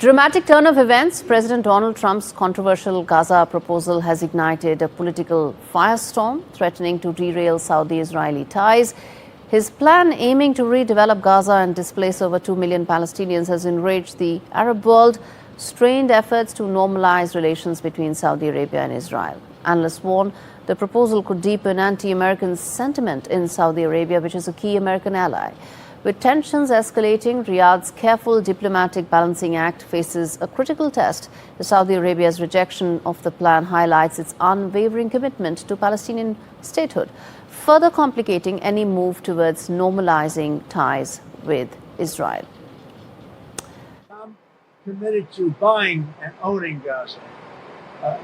Dramatic turn of events. President Donald Trump's controversial Gaza proposal has ignited a political firestorm, threatening to derail Saudi-Israeli ties. His plan, aiming to redevelop Gaza and displace over 2 million Palestinians, has enraged the Arab world, strained efforts to normalize relations between Saudi Arabia and Israel. Analysts warn the proposal could deepen anti-American sentiment in Saudi Arabia, which is a key American ally. With tensions escalating, Riyadh's careful diplomatic balancing act faces a critical test. Saudi Arabia's rejection of the plan highlights its unwavering commitment to Palestinian statehood, further complicating any move towards normalizing ties with Israel. I'm committed to buying and owning Gaza.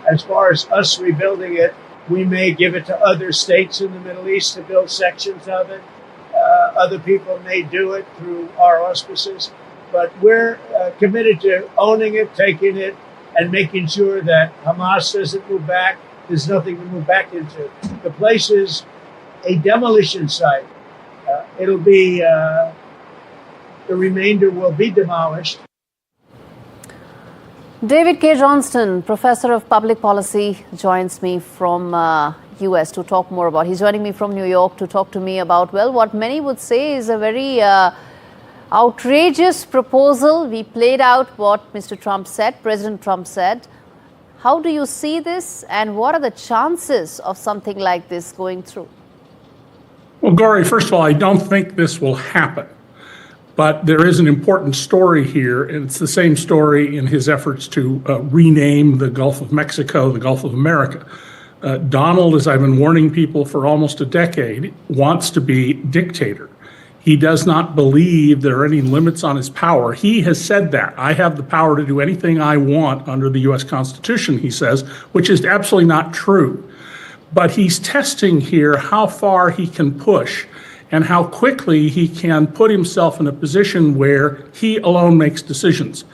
As far as us rebuilding it, we may give it to other states in the Middle East to build sections of it. Other people may do it through our auspices, but we're committed to owning it, taking it, and making sure that Hamas doesn't move back. There's nothing to move back into. The place is a demolition site. It'll be, the remainder will be demolished. David Cay Johnston, Professor of Public Policy, joins me from US to talk more about. He's joining me from New York to talk to me about, well, what many would say is a very outrageous proposal. We played out what Mr. Trump said, President Trump said. How do you see this, and what are the chances of something like this going through? Well, Gaurie, first of all, I don't think this will happen. But there is an important story here, and it's the same story in his efforts to rename the Gulf of Mexico the Gulf of America. Donald, as I've been warning people for almost a decade, wants to be dictator. He does not believe there are any limits on his power. He has said that. I have the power to do anything I want under the U.S. Constitution, he says, which is absolutely not true. But he's testing here how far he can push and how quickly he can put himself in a position where he alone makes decisions.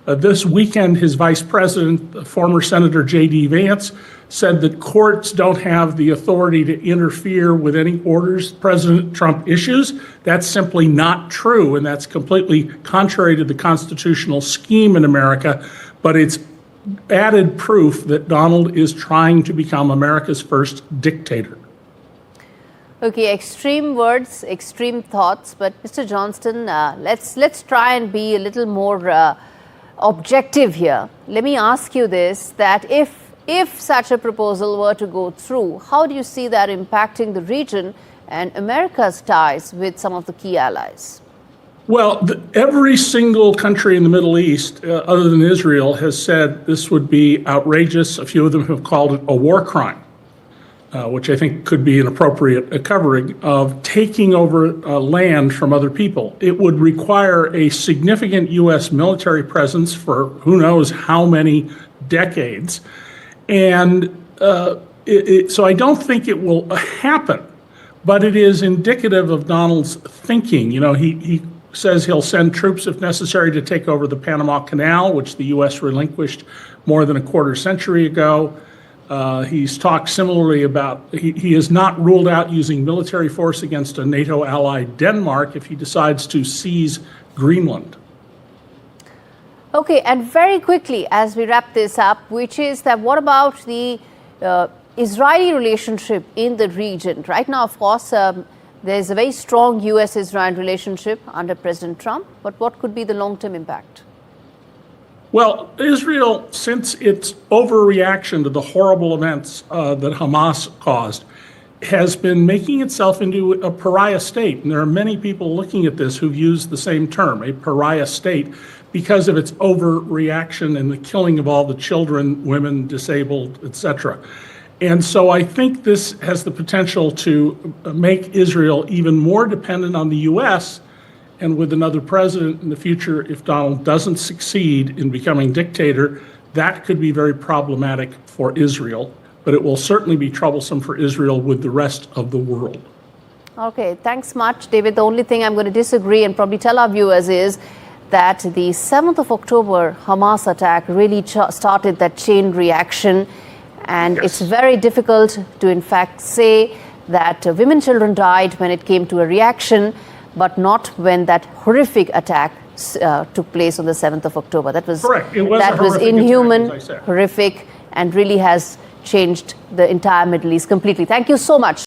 This weekend, his vice president, former Senator J.D. Vance, said that courts don't have the authority to interfere with any orders President Trump issues. That's simply not true, and that's completely contrary to the constitutional scheme in America, but it's added proof that Donald is trying to become America's first dictator. Okay, extreme words, extreme thoughts, but Mr. Johnston, let's try and be a little more objective here. Let me ask you this, that if such a proposal were to go through, how do you see that impacting the region and America's ties with some of the key allies? Well, every single country in the Middle East, other than Israel, has said this would be outrageous. A few of them have called it a war crime. Which I think could be an appropriate covering of taking over land from other people. It would require a significant U.S. military presence for who knows how many decades. And so I don't think it will happen, but it is indicative of Donald's thinking. You know, he says he'll send troops if necessary to take over the Panama Canal, which the U.S. relinquished more than a quarter century ago. He's talked similarly about, he has not ruled out using military force against a NATO ally, Denmark, if he decides to seize Greenland. Okay, and very quickly, as we wrap this up, which is that what about the Israeli relationship in the region? Right now, of course, there's a very strong US-Israel relationship under President Trump, but what could be the long-term impact? Well, Israel, since its overreaction to the horrible events that Hamas caused, has been making itself into a pariah state. And there are many people looking at this who've used the same term, a pariah state, because of its overreaction and the killing of all the children, women, disabled, etc. And so I think this has the potential to make Israel even more dependent on the U.S., and with another president in the future, if Donald doesn't succeed in becoming dictator, that could be very problematic for Israel. But it will certainly be troublesome for Israel with the rest of the world. Okay, thanks much, David. The only thing I'm going to disagree and probably tell our viewers is that the 7th of October Hamas attack really started that chain reaction. And It's very difficult to, in fact, say that women, children died when it came to a reaction, but not when that horrific attack took place on the 7th of October. That was correct. It was that a was horrific inhuman, attack, as I said. horrific, and really has changed the entire Middle East completely. Thank you so much.